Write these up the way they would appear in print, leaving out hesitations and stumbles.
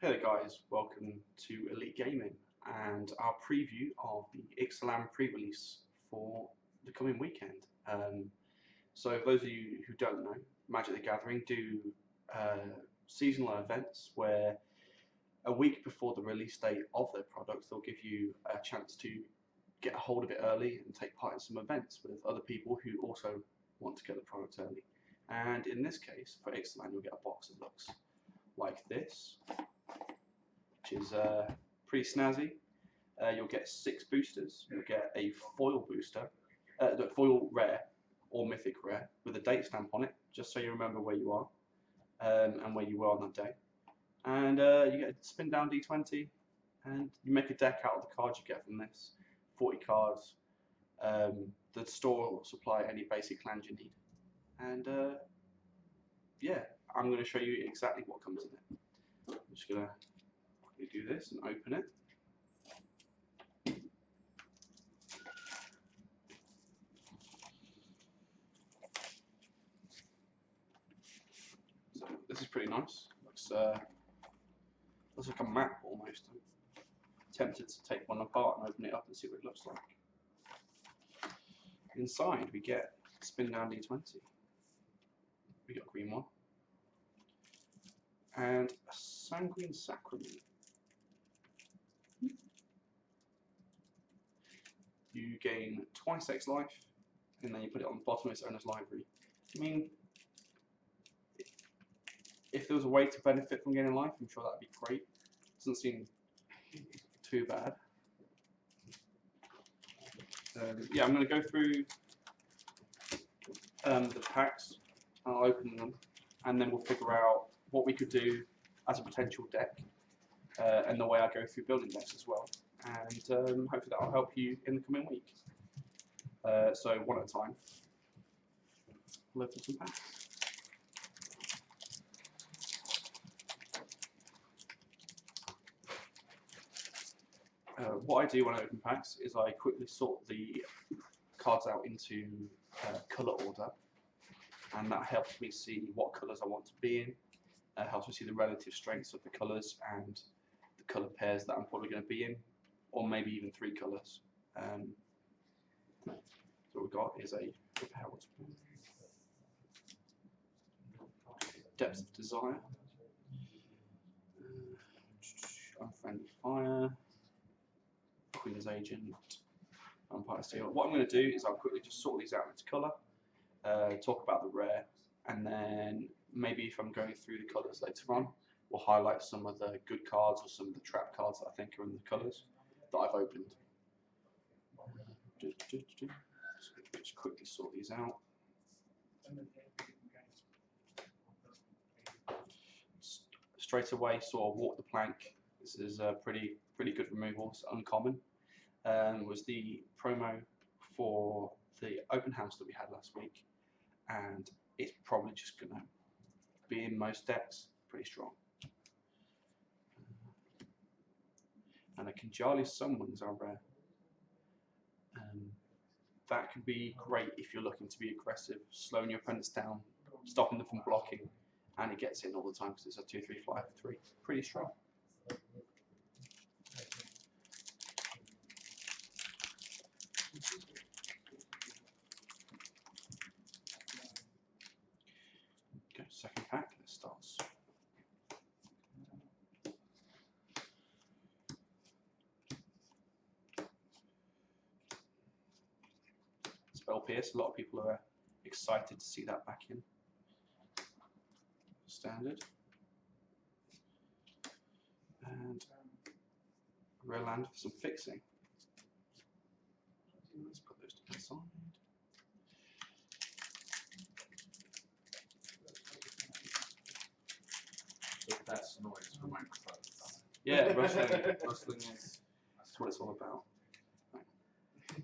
Hey there guys, welcome to Elite Gaming and our preview of the Ixalan Prerelease for the coming weekend. So for those of you who don't know, Magic the Gathering do seasonal events where a week before the release date of their products they'll give you a chance to get a hold of it early and take part in some events with other people who also want to get the product early. And in this case, for Ixalan, you'll get a box that looks like this, which is pretty snazzy. You'll get 6 boosters. You'll get a foil booster, the foil rare or mythic rare with a date stamp on it, just so you remember where you are and where you were on that day. And you get a spin down D20, and you make a deck out of the cards you get from this. 40 cards. The store will supply any basic land you need. And yeah, I'm going to show you exactly what comes in it. I'm just going to do this and open it. So this is pretty nice. Looks like a map almost. I'm tempted to take one apart and open it up and see what it looks like. Inside we get spin down D20. We got a green one. And a sanguine sacrament. You gain twice X life, and then you put it on the bottom of its owner's library. I mean, if there was a way to benefit from gaining life, I'm sure that'd be great. Doesn't seem too bad. Yeah, I'm going to go through the packs. I'll open them, and then we'll figure out what we could do as a potential deck, and the way I go through building decks as well. And hopefully that will help you in the coming week. So one at a time. We'll open some packs. What I do when I open packs is I quickly sort the cards out into colour order, and that helps me see what colours I want to be in. Helps me see the relative strengths of the colours and the colour pairs that I'm probably going to be in, or maybe even 3 colours. So what we've got is a Depth of Desire, Unfriendly Fire, Queen's Agent, Vampire Steel. What I'm going to do is I'll quickly just sort these out into colour, talk about the rare, and then maybe if I'm going through the colours later on, we'll highlight some of the good cards or some of the trap cards that I think are in the colours that I've opened. Just quickly sort these out. Straight away, sort of walk the plank. This is a pretty good removal. It's uncommon. Was the promo for the open house that we had last week, and it's probably just gonna be in most decks. Pretty strong. And a Kinjali Summons are rare. That can be great if you're looking to be aggressive, slowing your opponents down, stopping them from blocking, and it gets in all the time because it's a 2/3 flyer for 3. Pretty strong. Okay, second pack, it starts. Spell Pierce, a lot of people are excited to see that back in. Standard. And rare land for some fixing. Let's put those to the side. So that's noise for microphone. Yeah, rustling is that's what it's all about. Right.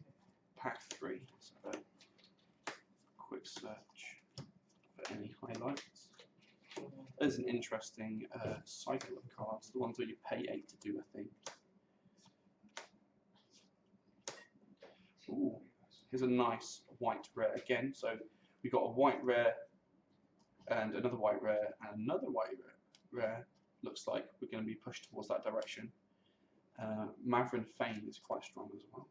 Pack 3. So quick search for any highlights. There's an interesting cycle of cards, the ones where you pay 8 to do a thing. Ooh, here's a nice white rare again. So we've got a white rare and another white rare and another white rare. Looks like we're going to be pushed towards that direction. Mavrin Fane is quite strong as well.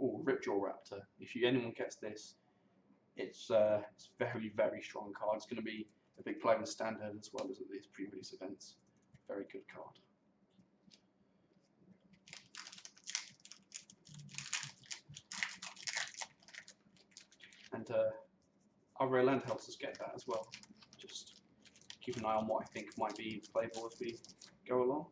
Oh, Ripjaw Raptor. If anyone gets this, it's very, very strong card. It's going to be a big player in Standard as well as at these pre-release events. Very good card. And our rare land helps us get that as well. Just keep an eye on what I think might be playable as we go along.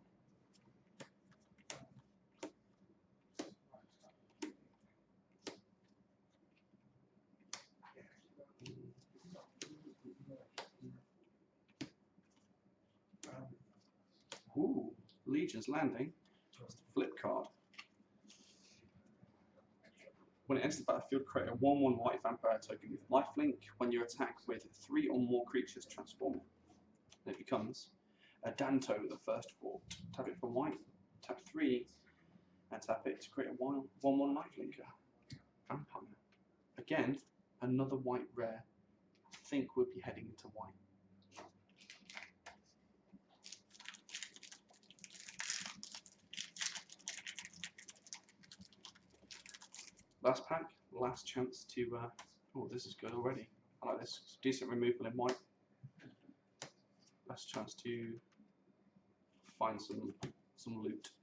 Ooh, Legion's Landing. It's the flip card. When it enters the battlefield, create a 1/1 white vampire token with lifelink. When you attack with 3 or more creatures, transform it. And it becomes a Danto, the first 4. Tap it for white, tap 3, and tap it to create a 1/1 lifelinker. Vampire. Again, another white rare. I think we'll be heading into white. Last pack, last chance to. Oh, this is good already. I like this. Decent removal in white. Last chance to find some loot,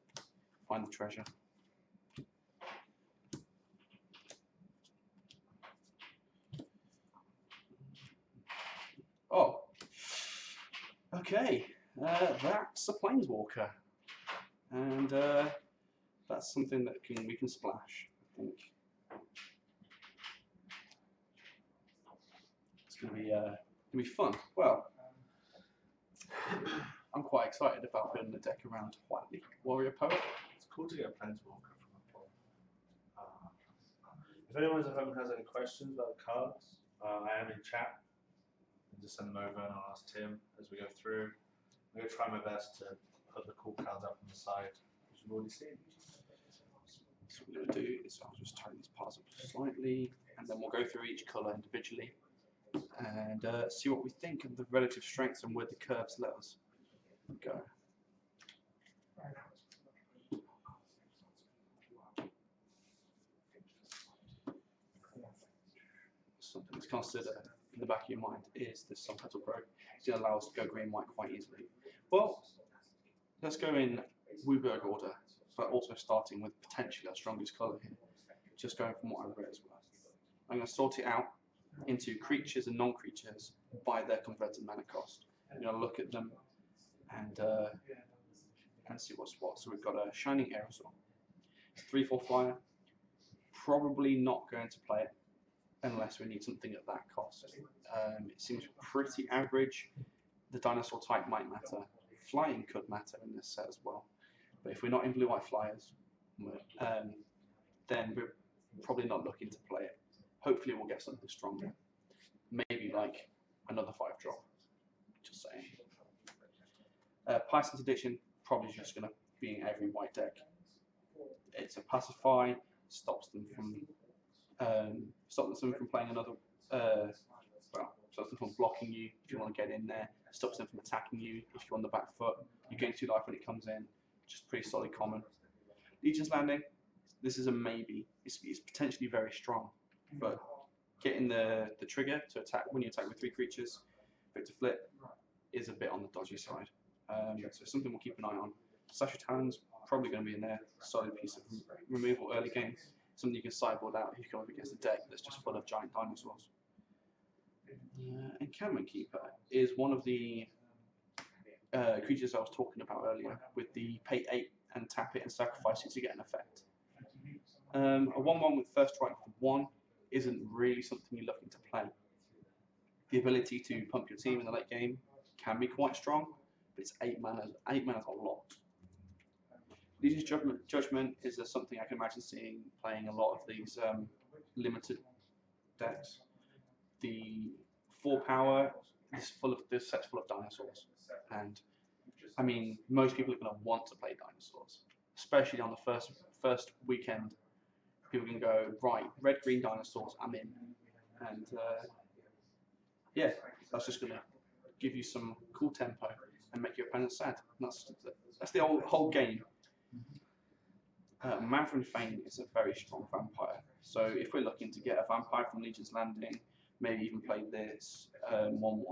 find the treasure. Oh, okay. That's a Planeswalker, and that's something that we can splash. I think. It's gonna be fun. Well, I'm quite excited about building a deck around Whiteley Warrior Poet. It's cool to get a Planeswalker from a pool. If anyone at home has any questions about the cards, I am in chat. You can just send them over and I'll ask Tim as we go through. I'm going to try my best to put the cool cards up on the side, which you've already seen. So what we're going to do is I'll just tighten these parts up slightly, and then we'll go through each colour individually and see what we think of the relative strengths and where the curves let us go. Something to consider in the back of your mind is this Sunpetal Grove. It's going to allow us to go green-white quite easily. Well, let's go in Wooburg order, but also starting with potentially our strongest colour here. Just going from what I read as well. I'm going to sort it out into creatures and non-creatures by their converted mana cost. I'm going to look at them and see what's what. So we've got a Shining Aerosol. 3/4 flyer. Probably not going to play it unless we need something at that cost. It seems pretty average. The dinosaur type might matter. Flying could matter in this set as well. But if we're not in blue-white flyers, then we're probably not looking to play it. Hopefully we'll get something stronger. Maybe like another 5-drop. Just saying. Pison's Addiction, probably just going to be in every white deck. It's a pacify, stops them from playing another. Stops them from blocking you if you want to get in there. Stops them from attacking you if you're on the back foot. You gain 2 life when it comes in. Just pretty solid common. Legion's Landing. This is a maybe. It's potentially very strong, but getting the trigger to attack when you attack with 3 creatures, for it to flip, is a bit on the dodgy side. So something we'll keep an eye on. Slasher Talon's probably going to be in there. Solid piece of removal early game. Something you can sideboard out if you come up against a deck that's just full of giant dinosaurs. Encampment Keeper is one of the creatures I was talking about earlier, with the pay 8 and tap it and sacrifice it to get an effect. A 1/1 with first strike for 1 isn't really something you're looking to play. The ability to pump your team in the late game can be quite strong, but it's 8 mana. 8 mana is a lot. Legion's Judgment is something I can imagine seeing playing a lot of these limited decks. The 4 power is full of this set's full of dinosaurs, and I mean most people are going to want to play dinosaurs, especially on the first weekend. People can go right, red green dinosaurs, I'm in, and yeah, that's just going to give you some cool tempo and make your opponent sad. And that's the whole game. Maverick Fane is a very strong vampire. So if we're looking to get a vampire from Legion's Landing, maybe even play this 1-1,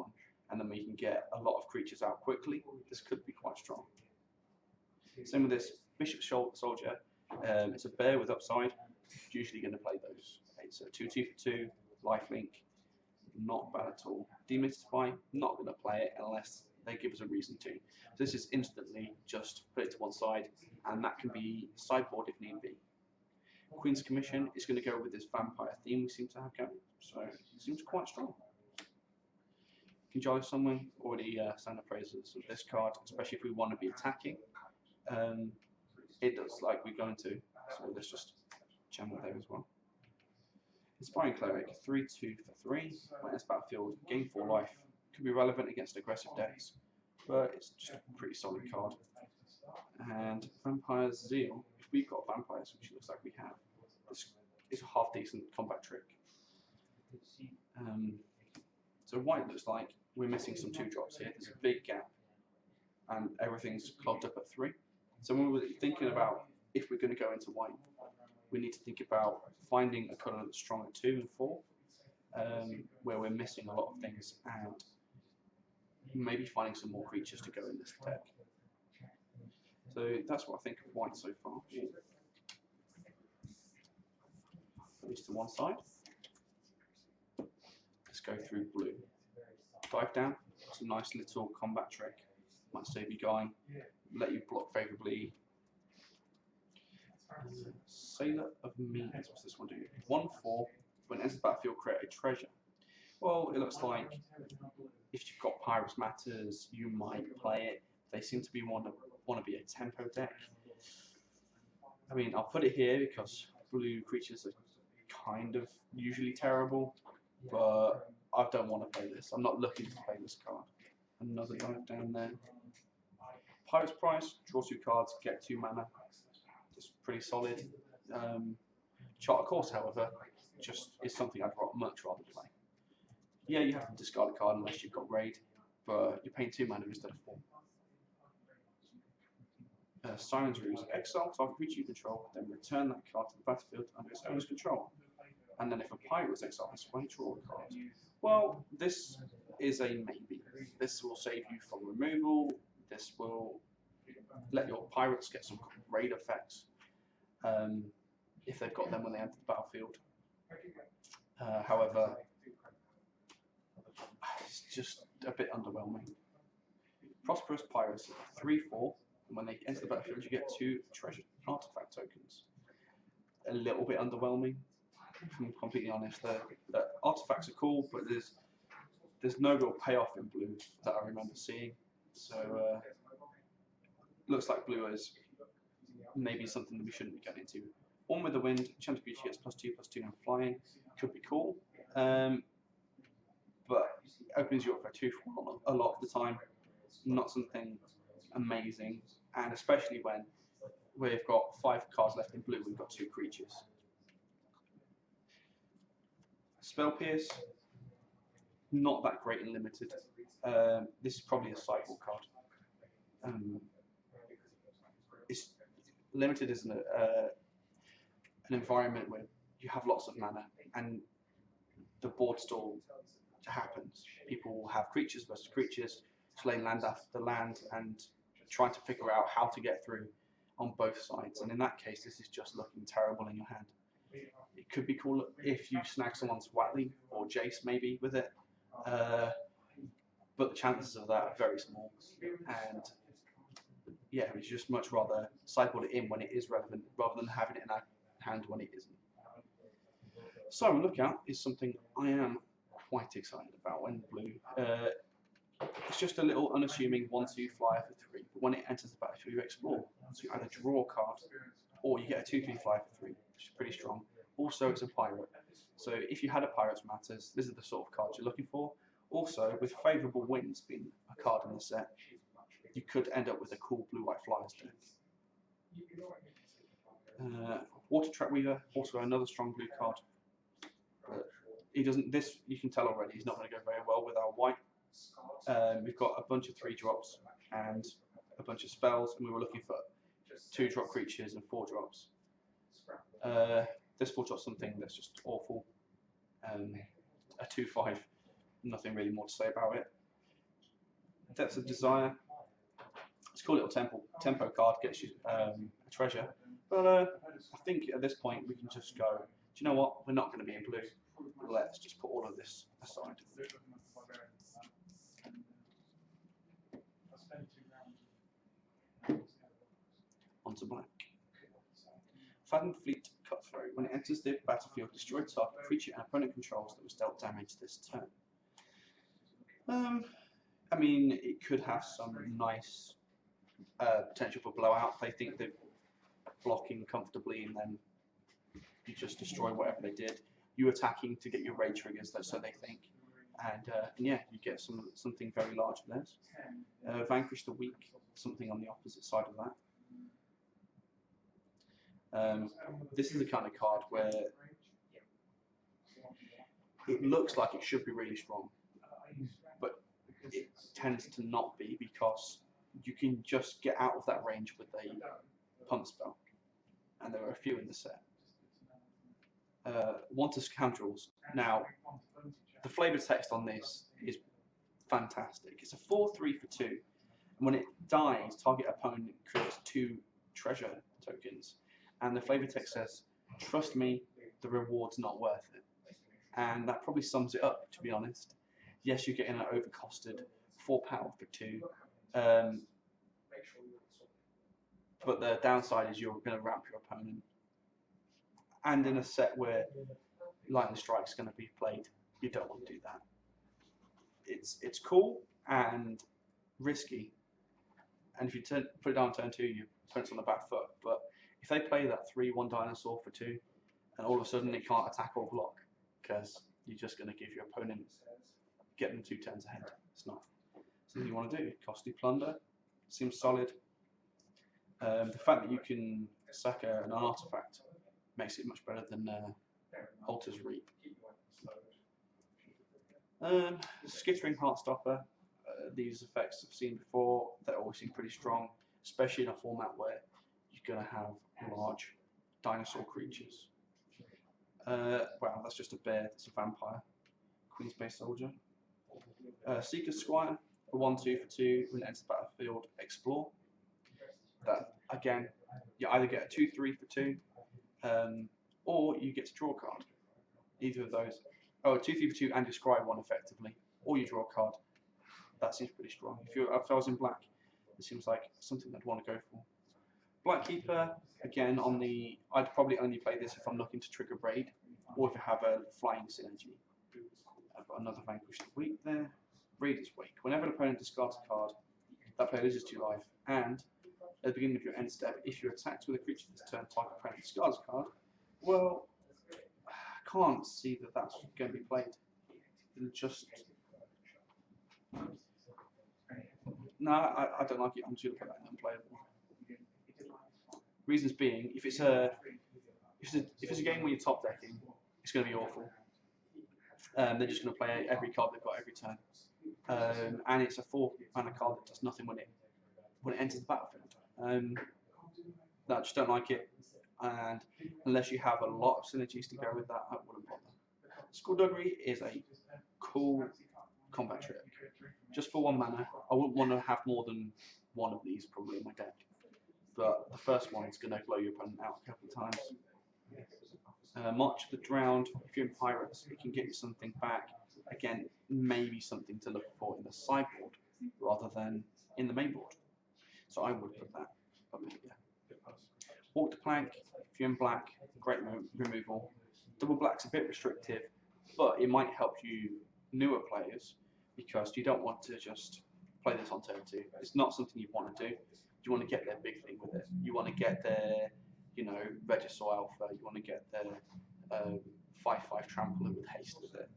and then we can get a lot of creatures out quickly, this could be quite strong. Same with this Bishop Soldier. It's a bear with upside. Usually going to play those. It's a 2/2 for 2, lifelink, not bad at all. Demystify, not going to play it unless they give us a reason to. So this is instantly just put it to one side, and that can be sideboard if need be. Queen's Commission is going to go with this vampire theme we seem to have going, so it seems quite strong. Conjure Someone, already sang the praises of this card, especially if we want to be attacking. It does like we're going to, so let's just channel there as well. Inspiring Cleric, 3/2 for 3. When it's battlefield, gain 4 life. Could be relevant against aggressive decks, but it's just a pretty solid card. And Vampire's Zeal, if we've got vampires, which looks like we have, this is a half decent combat trick. So white looks like we're missing some 2-drops here. There's a big gap, and everything's clogged up at 3. So when we're thinking about if we're going to go into white, we need to think about finding a colour that's strong at 2 and 4, where we're missing a lot of things, and maybe finding some more creatures to go in this deck. So that's what I think of white so far. Put these to one side. Let's go through blue. Dive down. It's a nice little combat trick. Might save you going, let you block favourably. Sailor of Means, what's this one do? 1/4, when it enters the battlefield, create a treasure. Well, it looks like if you've got Pyrus Matters, you might play it. They seem to be want to be a tempo deck. I mean, I'll put it here because blue creatures are kind of usually terrible, but I don't want to play this. I'm not looking to play this card. Another dive down there. Pirate's Price, draw 2 cards, get 2 mana. It's pretty solid. Charter Course, however, just is something I'd much rather play. Yeah, you have to discard a card unless you've got Raid, but you're paying 2 mana instead of 4. Siren's Ruse, exile target creature you control, then return that card to the battlefield under its owner's control. And then if a pirate was exiled this way, draw a card. Well, this is a maybe. This will save you from removal. This will let your pirates get some raid effects if they've got them when they enter the battlefield. However, it's just a bit underwhelming. Prosperous Pirates, 3/4, and when they enter the battlefield, you get 2 treasure artifact tokens. A little bit underwhelming, if I'm completely honest. The artifacts are cool, but there's no real payoff in blue that I remember seeing. So looks like blue is maybe something that we shouldn't be getting into. One with the Wind, enchanted creature gets +2/+2 and flying. Could be cool, but it opens you up for 2/4 a lot of the time. Not something amazing, and especially when we've got 5 cards left in blue, we've got 2 creatures. Spell Pierce, not that great in limited. This is probably a sideboard card. It's limited isn't an environment where you have lots of mana and the board stall happens. People will have creatures versus creatures, slaying land after land, and trying to figure out how to get through on both sides. And in that case, this is just looking terrible in your hand. It could be cool if you snag someone's Watley or Jace maybe with it, but the chances of that are very small. And yeah, we just much rather sideboard it in when it is relevant rather than having it in our hand when it isn't. So Lookout is something I am quite excited about when blue. It's just a little unassuming 1/2 flyer for 3, but when it enters the battlefield, you explore. So you either draw a card, or you get a 2/3 flyer for 3, which is pretty strong. Also, it's a pirate. So if you had a Pirates Matters, this is the sort of card you're looking for. Also, with favourable winds being a card in the set, you could end up with a cool blue-white flyers deck. Water Trap Weaver, also another strong blue card. He doesn't. This you can tell already. He's not going to go very well with our white. We've got a bunch of 3-drops and a bunch of spells, and we were looking for 2-drop creatures and 4-drops. This 4-drop something that's just awful. A 2/5. Nothing really more to say about it. Depths of Desire. It's a cool little tempo card, gets you a treasure. But I think at this point we can just go, do you know what? We're not going to be in blue. Let's just put all of this aside. Onto black. Fathom Fleet Cutthroat. When it enters the battlefield, destroy target creature and opponent controls that was dealt damage this turn. I mean, it could have some nice potential for blowout. They think they're blocking comfortably, and then you just destroy whatever they did. You attacking to get your raid triggers, so they think, and yeah, you get something very large for this. Vanquish the Weak, something on the opposite side of that. This is the kind of card where it looks like it should be really strong, but it tends to not be because you can just get out of that range with a pump spell, and there are a few in the set. Want to Scoundrels. Now, the flavor text on this is fantastic. It's a 4/3 for 2, and when it dies, target opponent creates 2 treasure tokens, and the flavor text says, "Trust me, the reward's not worth it." And that probably sums it up, to be honest. Yes, you're getting an overcosted 4 power for 2, but the downside is you're going to ramp your opponent. And in a set where Lightning Strike's going to be played, you don't want to do that. It's cool and risky, and if you put it down turn 2, your opponent's on the back foot. But if they play that 3/1 dinosaur for 2, and all of a sudden it can't attack or block, because you're just going to give your opponent, get them 2 turns ahead. It's not something you want to do. Costly Plunder seems solid. The fact that you can sack an artifact makes it much better than Altar's Reap. Skittering Heartstopper. These effects I've seen before. They always seem pretty strong, especially in a format where you're going to have large dinosaur creatures. Wow, that's just a bear. That's a vampire. Queen's Base Soldier. Seeker's Squire. A 1/2 for 2. When it enters the battlefield, explore. That again, you either get a 2/3 for 2, or you get to draw a card. Either of those. Oh, 2/3 for 2 and you scry 1 effectively, or you draw a card. That seems pretty strong. If I was in black, it seems like something I'd want to go for. Black Keeper, again, I'd probably only play this if I'm looking to trigger raid, or if I have a flying synergy. I've got another Vanquish the Weak there. Raider's Wake. Whenever an opponent discards a card, that player loses 2 life, and at the beginning of your end step, if you're attacked with a creature this turn, target opponent discards a card. Well, I can't see that that's going to be played. It'll just no, I don't like it. I'm just going to put that in unplayable. Reasons being, if it's a game where you're top decking, it's going to be awful. They're just going to play every card they've got every turn, and it's a 4-mana card that does nothing when it enters the battlefield. I just don't like it, and unless you have a lot of synergies to go with that, I wouldn't bother. Skullduggery is a cool combat trick. Just for 1 mana, I wouldn't want to have more than 1 of these probably in my deck. But the first one is going to blow your opponent out a couple of times. March of the Drowned. If you're in Pirates, it can get you something back. Again, maybe something to look for in the sideboard rather than in the main board. So I would put that up here. Walk the Plank. If you're in black, great removal. Double black's a bit restrictive, but it might help you newer players because you don't want to just play this on turn 2. It's not something you want to do. You want to get their big thing with it. You want to get their, Regisaur Alpha. You want to get their 5/5 Trampler with haste with it,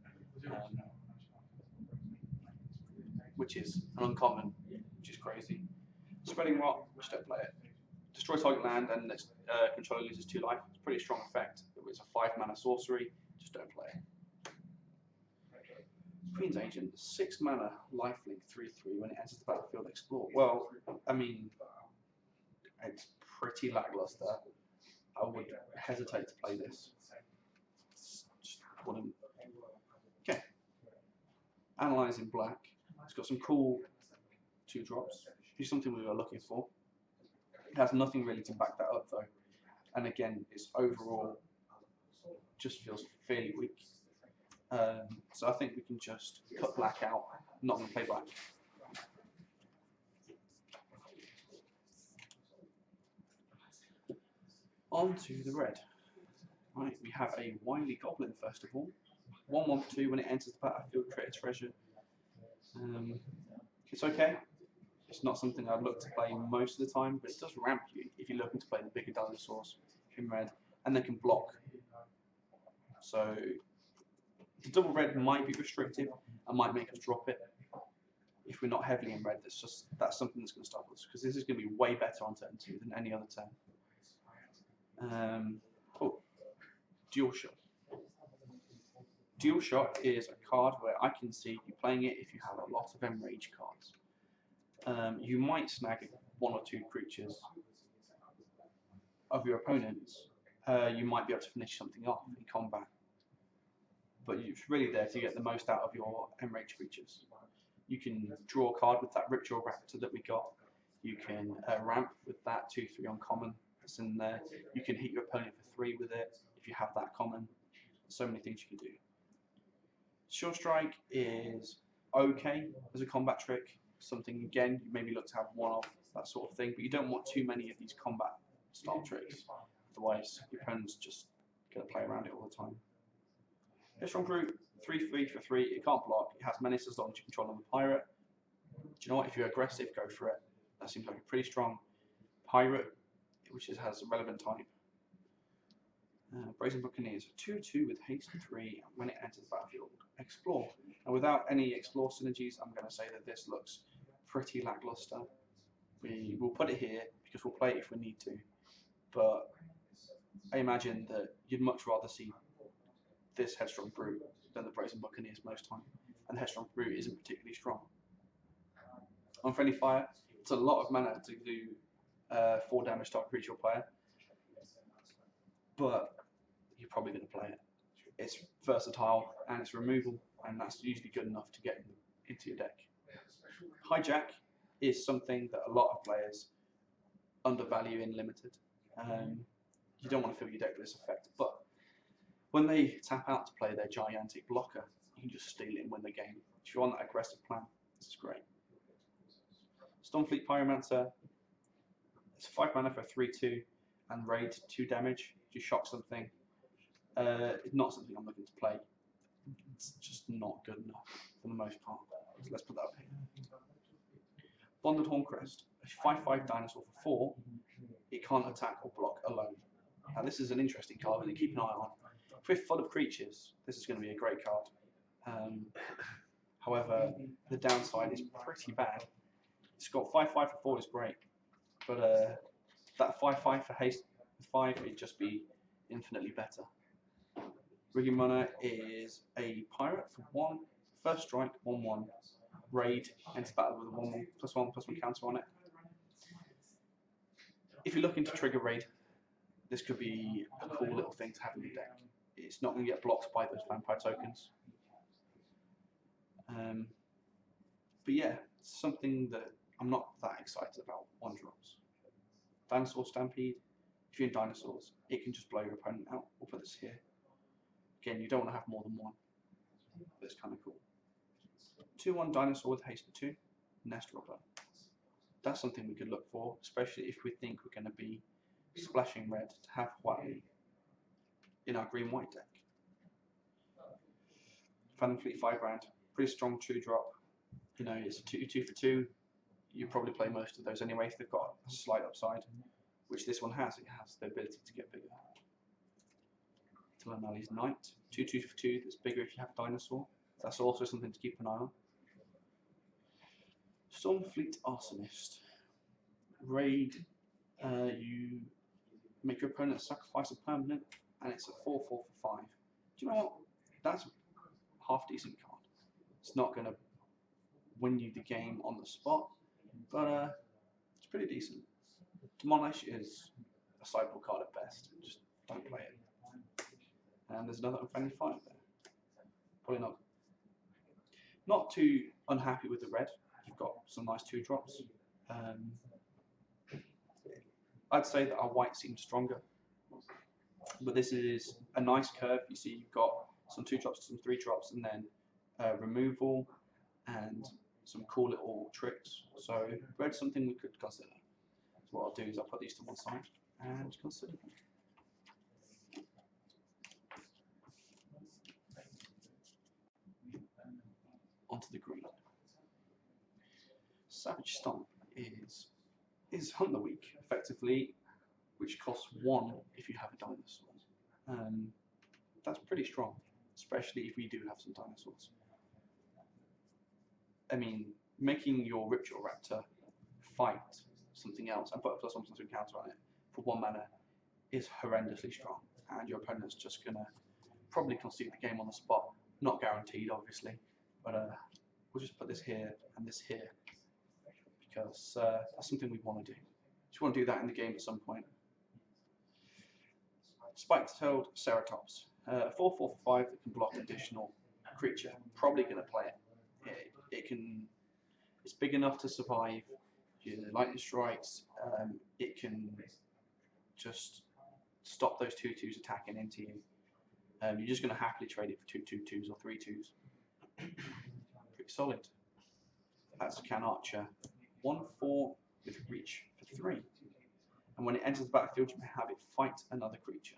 which is an uncommon, which is crazy. Spreading Rot, just don't play it. Destroy target land and its controller loses 2 life. It's a pretty strong effect. It's a 5 mana sorcery, just don't play it. Queen's Agent, 6 mana, lifelink 3/3. When it enters the battlefield, explore. Well, I mean, it's pretty lackluster. I would hesitate to play this. Just wouldn't. Okay. Analyze in black. It's got some cool 2-drops. It's something we were looking for. It has nothing really to back that up though. And again, its overall just feels fairly weak. So I think we can just cut black out. I'm not going to play black. On to the red. Right, we have a Wily Goblin first of all. 1/1/2 when it enters the battlefield, create a treasure. It's okay. It's not something I'd look to play most of the time, but it does ramp you if you're looking to play the bigger dinosaurs in red, and they can block. So the double red might be restrictive and might make us drop it. If we're not heavily in red, that's something that's going to stop us, because this is going to be way better on turn 2 than any other turn. Dual Shot. Dual Shot is a card where I can see you playing it if you have a lot of Enrage cards. You might snag 1 or 2 creatures of your opponents. You might be able to finish something off in combat, but it's really there to get the most out of your Enrage creatures. You can draw a card with that Ripjaw Raptor that we got. You can ramp with that 2/3 uncommon that's in there. You can hit your opponent for 3 with it if you have that common. So many things you can do. Sure Strike is okay as a combat trick. Something, again, you maybe look to have 1 of, that sort of thing, but you don't want too many of these combat style tricks. Otherwise, your opponent's just going to play around it all the time. Headstrong Brute, 3/3 for 3. It can't block. It has menace as long as you control the pirate. Do you know what? If you're aggressive, go for it. That seems like a pretty strong pirate, which has a relevant type. Brazen Buccaneers, 2/2 with haste 3. When it enters the battlefield, explore. And without any explore synergies, I'm going to say that this looks pretty lackluster. We will put it here because we'll play it if we need to. But I imagine that you'd much rather see this Headstrong Brute than the Brazen Buccaneers most time. And the Headstrong Brute isn't particularly strong. On Friendly Fire, it's a lot of mana to do 4 damage to a creature or player. But you're probably going to play it. It's versatile and it's removal, and that's usually good enough to get into your deck. Hijack is something that a lot of players undervalue in Limited. You don't want to fill your deck with this effect, but when they tap out to play their gigantic blocker, you can just steal it and win the game. If you're on that aggressive plan, this is great. Stormfleet Pyromancer, it's 5 mana for 3/2 and raid 2 damage. You shock something. It's not something I'm looking to play. It's just not good enough for the most part. So let's put that up here. Bonded Horncrest, a 5/5 dinosaur for 4. It can't attack or block alone. Now this is an interesting card that you keep an eye on. If we're full of creatures, this is going to be a great card. However, the downside is pretty bad. It's got 5/5 for 4 is great, but that 5/5 for haste 5 would just be infinitely better. Rigging Runner is a pirate for 1, first strike, 1/1, raid, enter battle with a 1/1/+1/+1 counter on it. If you're looking to trigger raid, this could be a cool little thing to have in your deck. It's not going to get blocked by those vampire tokens. But yeah, it's something that I'm not that excited about 1-drops. Dinosaur Stampede. If you're in dinosaurs, it can just blow your opponent out. We'll put this here. Again, you don't want to have more than 1, but it's kind of cool. 2/1 dinosaur with haste 2, Nest Robber. That's something we could look for, especially if we think we're going to be splashing red to have white in our green-white deck. Phantom Fleet 5 brand, pretty strong 2-drop. You know, it's a 2 for 2. You probably play most of those anyway if they've got a slight upside, which this one has. It has the ability to get bigger. Talanali's Knight, 2 for 2. That's bigger if you have Dinosaur. That's also something to keep an eye on. Stormfleet Arsonist. Raid, you make your opponent sacrifice a permanent, and it's a 4/4 for 5. Do you know what? That's a half decent card. It's not going to win you the game on the spot, but it's pretty decent. Demolish is a sideboard card at best. Just don't play it. And there's another unfriendly fight there. Probably not too unhappy with the red. You've got some nice 2-drops. I'd say that our white seems stronger, but this is a nice curve. You see, you've got some 2-drops, some 3-drops, and then removal and some cool little tricks. So red's something we could consider. So what I'll do is I'll put these to one side and consider them. Onto the green. Savage Stomp is Hunt the Weak, effectively, which costs 1 if you have a dinosaur. That's pretty strong, especially if we do have some dinosaurs. I mean, making your Ripjaw Raptor fight something else and put a +1/+1 counter on it for 1 mana is horrendously strong, and your opponent's just going to probably concede the game on the spot. Not guaranteed, obviously, but we'll just put this here and this here, because that's something we want to do. Just want to do that in the game at some point. Spike-tailed Ceratops, 4/4 for 5 that can block an additional creature. Probably going to play it. It's big enough to survive your lightning strikes. It can just stop those 2/2s attacking into you. You're just going to happily trade it for 2/2/2s or 3/2s. Pretty solid. That's a Can Archer. 1/4 with reach for 3. And when it enters the battlefield, you may have it fight another creature.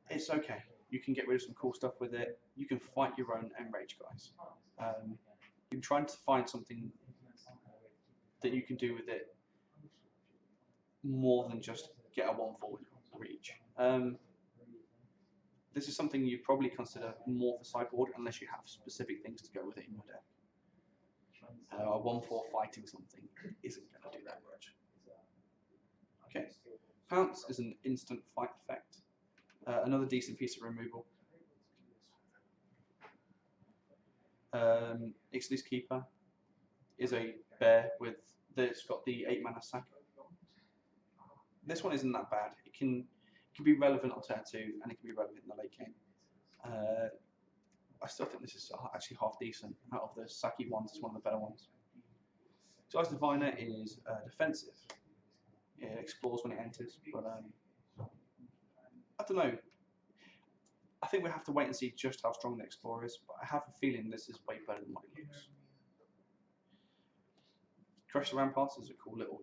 It's okay. You can get rid of some cool stuff with it. You can fight your own Enrage guys. You're trying to find something that you can do with it more than just get a 1/4 with reach. This is something you probably consider more for sideboard unless you have specific things to go with it in your deck. A 1/4 fighting something isn't going to do that much. Okay, Pounce is an instant fight effect. Another decent piece of removal. Ixalan's Keeper is a bear that's got the 8 mana sack. This one isn't that bad. It can be relevant on turn 2 and it can be relevant in the late game. I still think this is actually half decent. Out of the sacky ones, it's one of the better ones. Guy's Diviner is defensive. It explores when it enters, but I don't know. I think we have to wait and see just how strong the Explorer is, but I have a feeling this is way better than what it looks. Crush the Ramparts is a cool little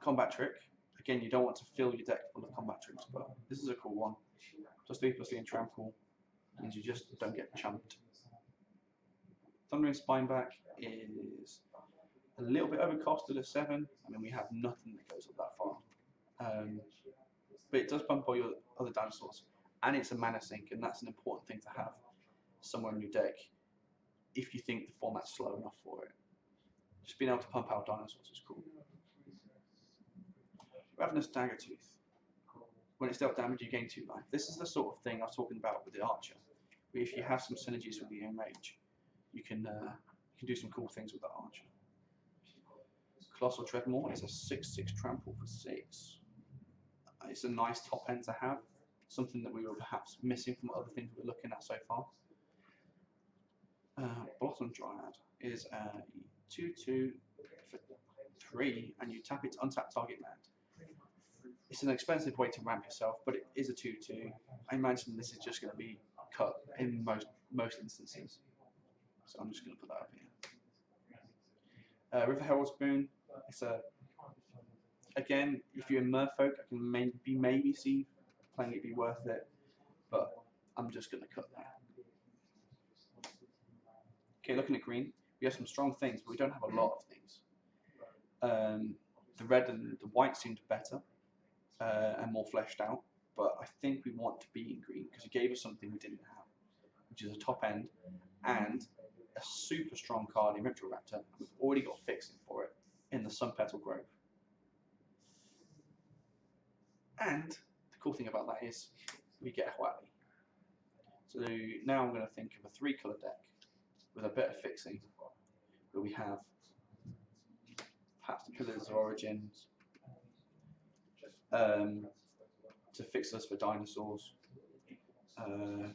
combat trick. Again, you don't want to fill your deck full of combat tricks, but this is a cool one. +3/3 and Trample means you just don't get chumped. Thundering Spineback is a little bit overcosted at 7. I mean, we have nothing that goes up that far. But it does bump all your other dinosaurs, and it's a mana sink, and that's an important thing to have somewhere in your deck if you think the format's slow enough for it. Just being able to pump out dinosaurs is cool. Ravenous Daggertooth. When it's dealt damage, you gain 2 life. This is the sort of thing I was talking about with the Archer. Where if you have some synergies with the Enrage, you can do some cool things with the Archer. Colossal Dreadmore is a 6/6 trample for 6. It's a nice top end to have, something that we were perhaps missing from other things we were looking at so far. Blossom Dryad is a 2/2 for 3, and you tap it to untap target land. It's an expensive way to ramp yourself, but it is a 2/2. I imagine this is just going to be cut in most instances, so I'm just going to put that up here. River Herald's Boon. It's again, if you're in Merfolk, I can maybe see playing it be worth it, but I'm just going to cut that. Okay, looking at green, we have some strong things, but we don't have a lot of things. The red and the white seemed better and more fleshed out, but I think we want to be in green because it gave us something we didn't have, which is a top end and a super strong card in Raptor. We've already got fixing for it in the Sun Petal Grove. And the cool thing about that is we get Huali. So now I'm going to think of a 3-color deck with a bit of fixing, where we have perhaps the Pillars of Origins to fix us for dinosaurs. I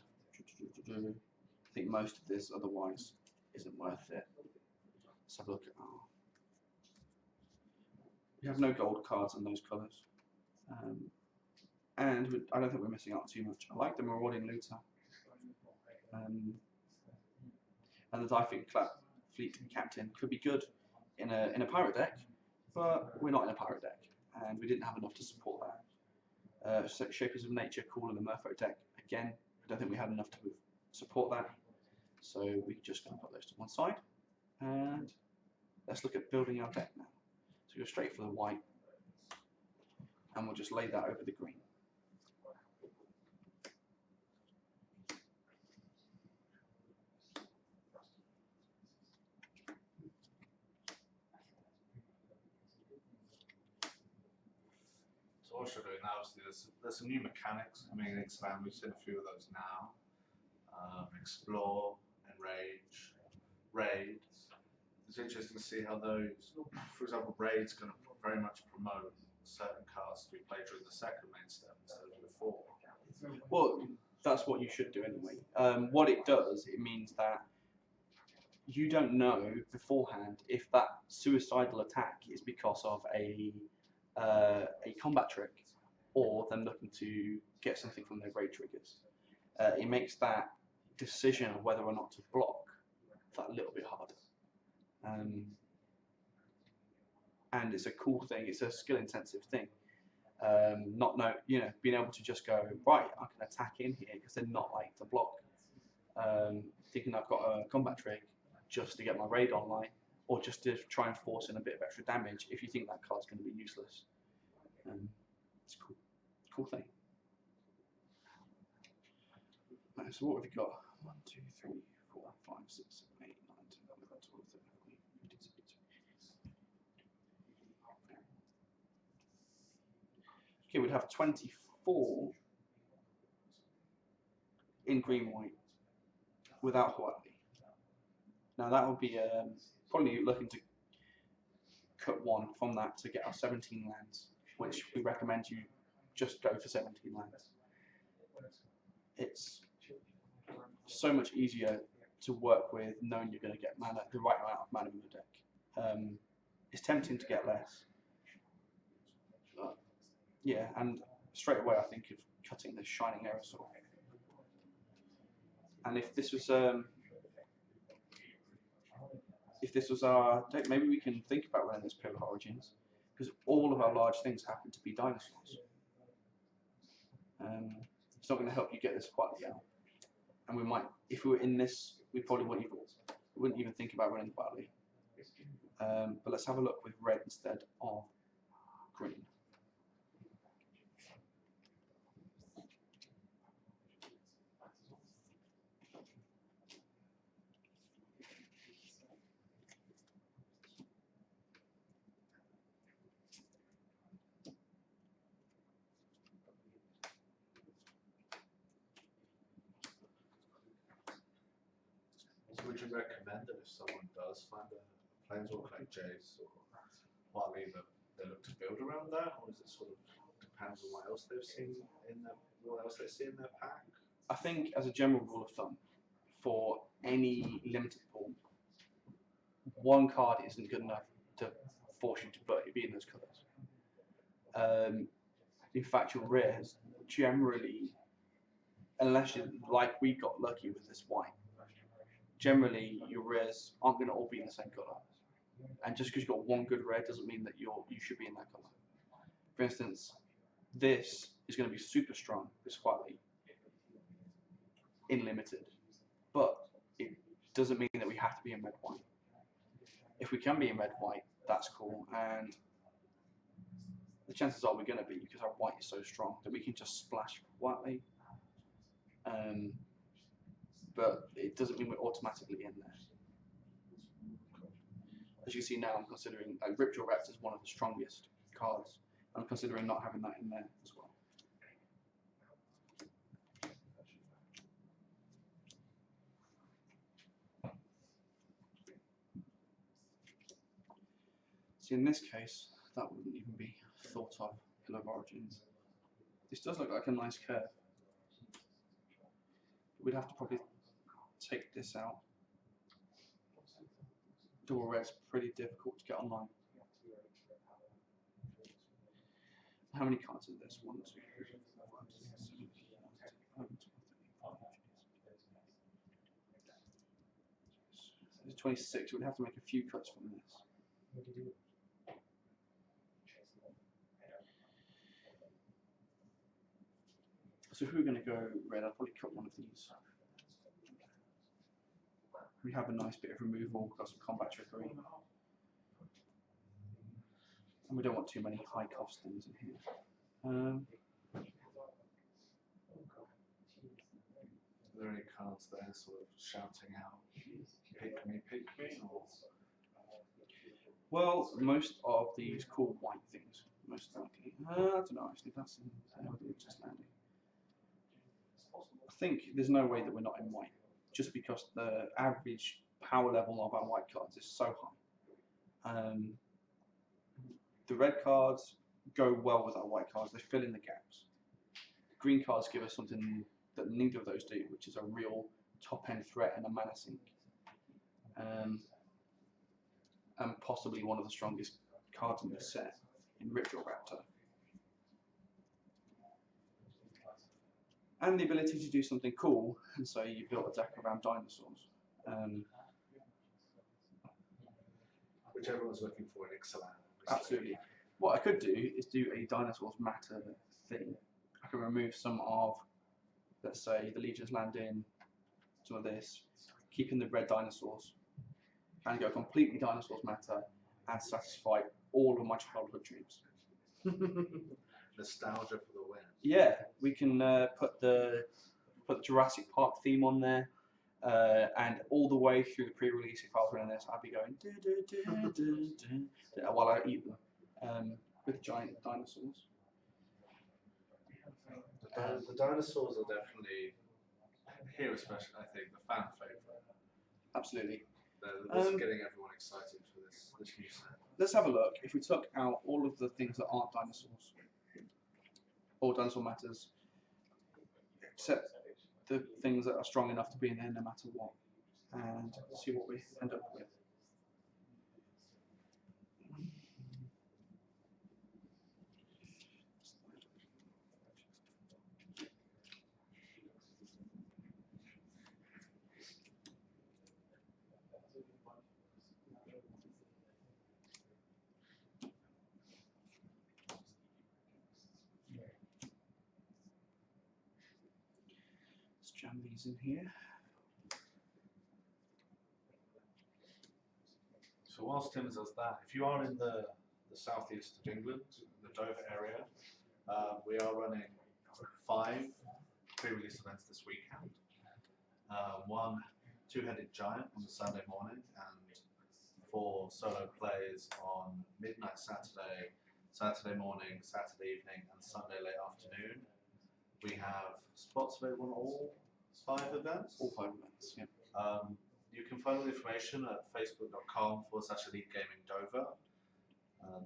think most of this otherwise isn't worth it. Let's have a look at our. We have no gold cards in those colours. And I don't think we're missing out too much. I like the Marauding Looter. And the Diving Fleet Captain could be good in a pirate deck, but we're not in a pirate deck, and we didn't have enough to support that. Shapers of Nature, cool in the Merfolk deck. Again, I don't think we had enough to support that, so we're just going to put those to one side. And let's look at building our deck now. So go straight for the white, and we'll just lay that over the green. So what we're doing now, obviously, there's some new mechanics. I mean, in Ixalan, we've seen a few of those now. Explore, Enrage, Raid. It's interesting to see how those, for example, Raid's going to very much promote certain cards to be played during the second main step instead of before. Well, that's what you should do anyway. What it does, it means that you don't know beforehand if that suicidal attack is because of a combat trick or them looking to get something from their raid triggers. It makes that decision of whether or not to block that little bit harder. And it's a cool thing. It's a skill-intensive thing. Being able to just go right, I can attack in here because they're not like to block. Thinking I've got a combat trick just to get my raid online, or just to try and force in a bit of extra damage if you think that card's going to be useless. It's cool. Cool thing. Right, so what have we got? 1, 2, 3, 4, 5, 6, 7, 8, 9, 10, 11, 12, 13, 14, 15, 16. Okay, we'd have 24 in green white without Huali. Now that would be probably looking to cut 1 from that to get our 17 lands, which we recommend you just go for 17 lands. It's so much easier to work with knowing you're going to get mana, the right amount of mana in the deck. It's tempting to get less, but yeah, and straight away I think of cutting the Shining Aerosol. And if this was our deck, maybe we can think about running this Pillar of Origins, because all of our large things happen to be dinosaurs. It's not going to help you get this quietly out. And we might, if we were in this, we probably wouldn't even think about running quietly. But let's have a look with red instead of green. So would you recommend that if someone does find a planeswalker like Jace or Wally, that they look to build around that, or is it sort of depends on what else they've seen what else they see in their pack? I think, as a general rule of thumb, for any limited pool, 1 card isn't good enough to force you to be in those colours. In fact, your rares generally, unless you like we got lucky with this white, generally your rares aren't going to all be in the same colour. And just because you've got 1 good rare doesn't mean that you should be in that colour. For instance, this is going to be super strong, this Huali, in limited, but doesn't mean that we have to be in red-white. If we can be in red-white, that's cool, and the chances are we're going to be, because our white is so strong that we can just splash whitely. But it doesn't mean we're automatically in there. As you can see now, I'm considering Ripjaw Raptor is one of the strongest cards. I'm considering not having that in there as well. See, in this case, that wouldn't even be thought of Hill of Origins. This does look like a nice curve. We'd have to probably take this out. Double red's pretty difficult to get online. How many cards is this? 1, 2, 3, 4, 5, 6, 7, 8, 9, 10, 11, 12, 13, 14. It's 26. We'd have to make a few cuts from this. So if we were going to go red, I'd probably cut one of these. We have a nice bit of removal, got some combat trickery. And we don't want too many high cost things in here. Are there any cards there sort of shouting out, pick me, or? Well, most of these cool white things, most likely. I don't know actually, that's just landing. I think there's no way that we're not in white, just because the average power level of our white cards is so high. The red cards go well with our white cards, they fill in the gaps. Green cards give us something that neither of those do, which is a real top-end threat and a mana sink. And possibly one of the strongest cards in the set in Ripjaw Raptor. And the ability to do something cool, and so you built a deck around dinosaurs. Which everyone's looking for in Ixalan. Absolutely. What I could do is do a dinosaurs matter thing. I can remove some of, let's say, the Legion's Landing, some of this, keeping the red dinosaurs, and go completely dinosaurs matter and satisfy all of my childhood dreams. Nostalgia for the win. Yeah, we can put the Jurassic Park theme on there, and all the way through the pre-release, if I was running this, I'd be going while I eat them with giant dinosaurs. The dinosaurs are definitely here, especially I think the fan favorite. Absolutely. This is getting everyone excited for this new set. Let's have a look. If we took out all of the things that aren't dinosaurs, all dinosaur matters, except the things that are strong enough to be in there no matter what, and see what we end up with. Let's jam these in here. So whilst Tim does that, if you are in the southeast of England, the Dover area, we are running 5 pre-release events this weekend. One two-headed giant on the Sunday morning, and 4 solo plays on midnight Saturday, Saturday morning, Saturday evening, and Sunday late afternoon. We have spots available on all 5 events. All 5 events, yeah. You can find all the information at facebook.com/Elite Gaming Dover.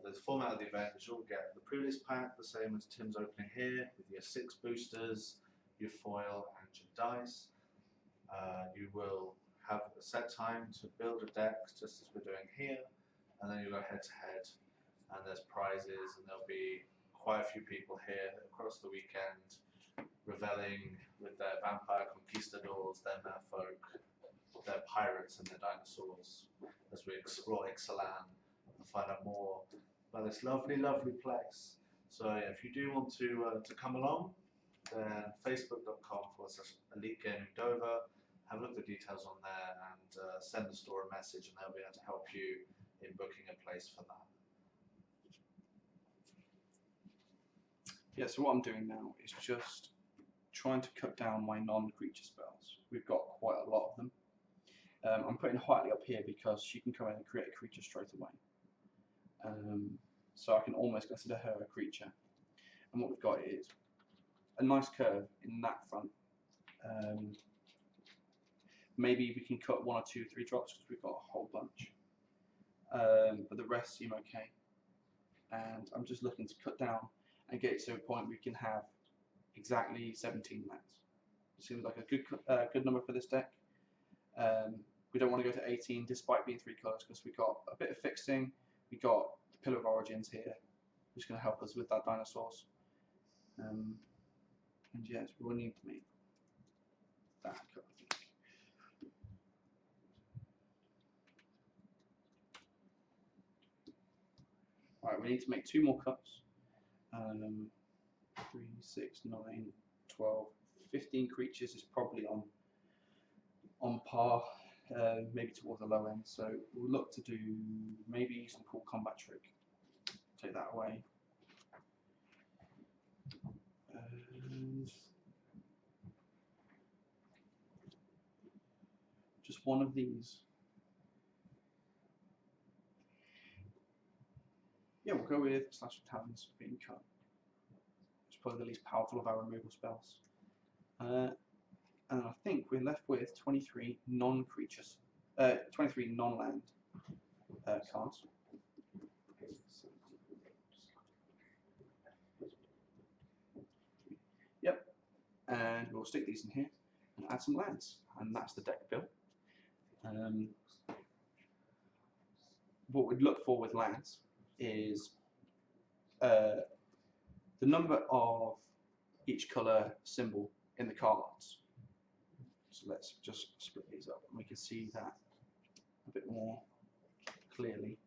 The format of the event is you'll get the pre-release pack, the same as Tim's opening here, with your 6 boosters, your foil, and your dice. You will have a set time to build a deck, just as we're doing here, and then you go head to head, and there's prizes, and there'll be quite a few people here across the weekend, reveling with their vampire conquistadors, their merfolk, their pirates, and their dinosaurs, as we explore Ixalan and find out more about this lovely, lovely place. So yeah, if you do want to come along, then facebook.com/Elite Gaming Dover. have a look at the details on there and send the store a message, and they'll be able to help you in booking a place for that. Yeah, so what I'm doing now is just trying to cut down my non-creature spells. We've got quite a lot of them. I'm putting Whiteley up here because she can come in and create a creature straight away. So I can almost consider her a creature. And what we've got is a nice curve in that front. Maybe we can cut 1 or 2, 3 drops because we've got a whole bunch. But the rest seem okay. And I'm just looking to cut down and get it to a point we can have exactly 17 lands. It seems like a good number for this deck. We don't want to go to 18 despite being 3 colours because we've got a bit of fixing. We've got the Pillar of Origins here, which is going to help us with that dinosaurs. And yes, we will need to make that cut. Alright, we need to make 2 more cuts. 3, 6, 9, 12, 15 creatures is probably on par, maybe towards the low end. So we'll look to do maybe some cool combat trick. Take that away. Just one of these. Yeah, we'll go with Slash of Talons being cut. It's probably the least powerful of our removal spells. And I think we're left with 23 non-creatures, 23 non-land cards. Yep, and we'll stick these in here and add some lands, and that's the deck built. What we'd look for with lands is the number of each colour symbol in the cards. So let's just split these up and we can see that a bit more clearly.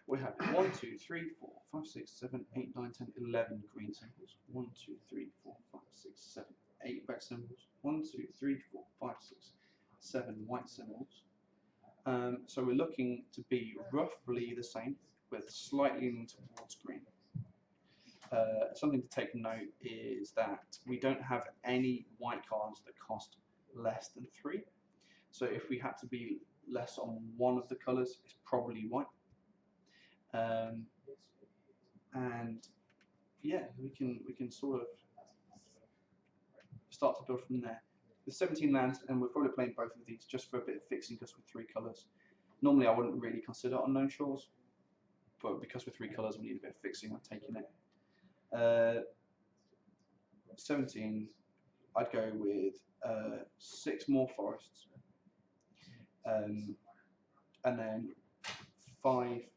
We have 1, 2, 3, 4, 5, 6, 7, 8, 9, 10, 11 green symbols. 1, 2, 3, 4, 5, 6, 7, 8 red symbols. 1, 2, 3, 4, 5, 6, 7 white symbols. So we're looking to be roughly the same, with slightly leaning towards green. Something to take note is that we don't have any white cards that cost less than 3. So if we had to be less on one of the colours, it's probably white. And yeah, we can sort of start to build from there. With 17 lands, and we're probably playing both of these just for a bit of fixing, because with 3 colours. Normally I wouldn't really consider Unknown Shores, but because with 3 colours we need a bit of fixing, I'm taking it. 17, I'd go with 6 more forests, and then 5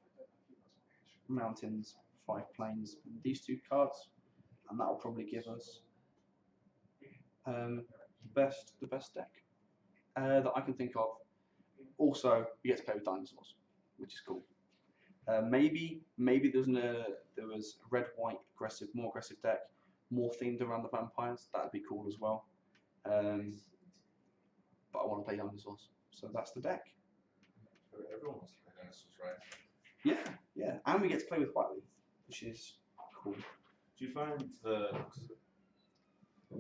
mountains, 5 plains, and these 2 cards, and that will probably give us the best deck that I can think of. Also, you get to play with dinosaurs, which is cool. Maybe there was a red-white aggressive, more aggressive deck, more themed around the vampires. That'd be cool as well. But I want to play dinosaurs, so that's the deck. Everyone wants to play dinosaurs, right? Yeah, and we get to play with Whiteley, which is cool. Do you find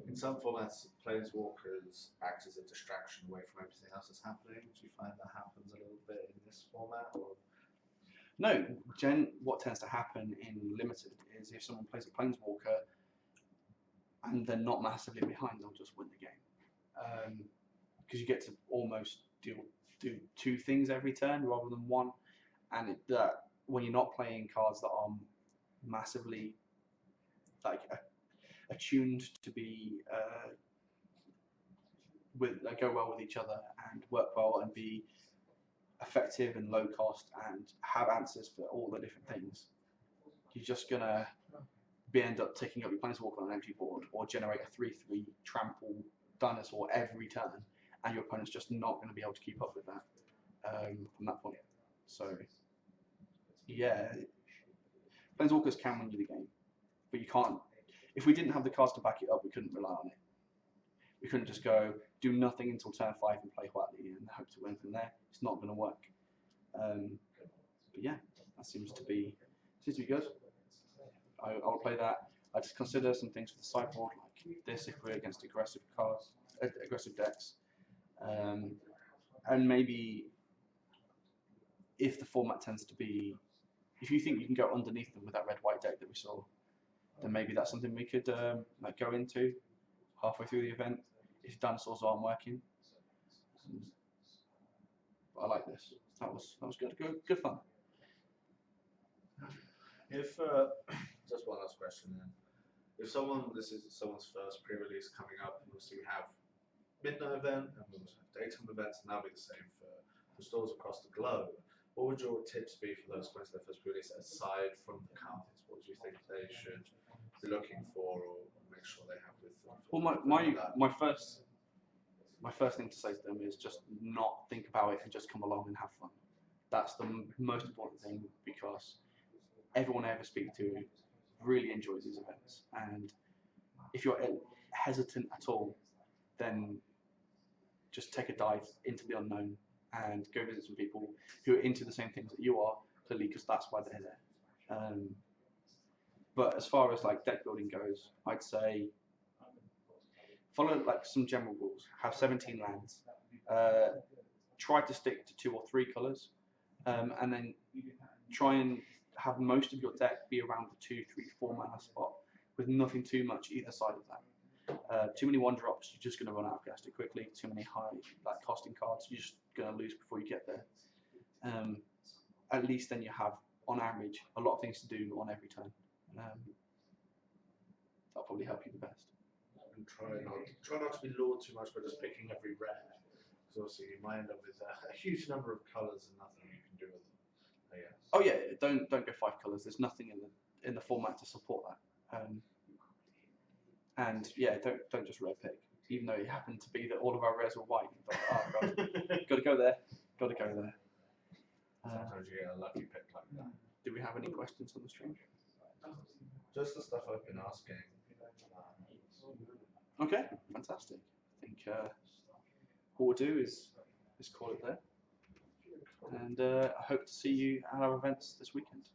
in some formats, planeswalkers act as a distraction away from everything else that's happening? Do you find that happens a little bit in this format? Or? No, what tends to happen in Limited is if someone plays a planeswalker and they're not massively behind, they'll just win the game. Because you get to almost do 2 things every turn rather than 1. And when you're not playing cards that are massively attuned to be go well with each other and work well and be effective and low cost and have answers for all the different things, you're just gonna end up taking up your planeswalker on an empty board, or generate a 3/3 trample dinosaur every turn, and your opponent's just not going to be able to keep up with that from that point. So, yeah, planeswalkers can win you the game, but you can't. If we didn't have the cards to back it up, we couldn't rely on it. We couldn't just go do nothing until turn 5 and play quietly and hope to win from there. It's not going to work. But yeah, that seems to be good. I'll play that. I just consider some things for the sideboard like this if we're against aggressive decks, and maybe if the format tends to be, if you think you can go underneath them with that red-white deck that we saw, then maybe that's something we could like go into halfway through the event if dinosaurs aren't working. But I like this. That was good fun. If just one last question then. If this is someone's first pre-release coming up, obviously we have midnight event and we also have daytime events, and that'll be the same for stores across the globe. What would your tips be for those going to their first pre-release aside from the cards? What do you think they should be looking for or make sure they have with them? Well, my first thing to say to them is just not think about it and just come along and have fun. That's the most important thing, because everyone I ever speak to really enjoys these events, and if you're hesitant at all, then just take a dive into the unknown and go visit some people who are into the same things that you are, clearly, because that's why they're there. But as far as like deck building goes, I'd say follow like some general rules. Have 17 lands. Try to stick to 2 or 3 colors, and then try and have most of your deck be around the 2, 3, 4 mana spot, with nothing too much either side of that. Too many 1-drops, you're just going to run out of gas too quickly. Too many high costing cards, you're just going to lose before you get there. At least then you have, on average, a lot of things to do on every turn. That'll probably help you the best. And try not to be lured too much by just picking every rare, because obviously you might end up with a huge number of colours and nothing you can do with them. Oh yeah, don't go 5 colours. There's nothing in the format to support that. And yeah, don't just red pick, even though it happened to be that all of our rares were white. But, oh god, got to go there. Sometimes you get a lucky pick like that. Do we have any questions on the stream? Just the stuff I've been asking. Okay, fantastic. I think what we'll do is call it there. And I hope to see you at our events this weekend.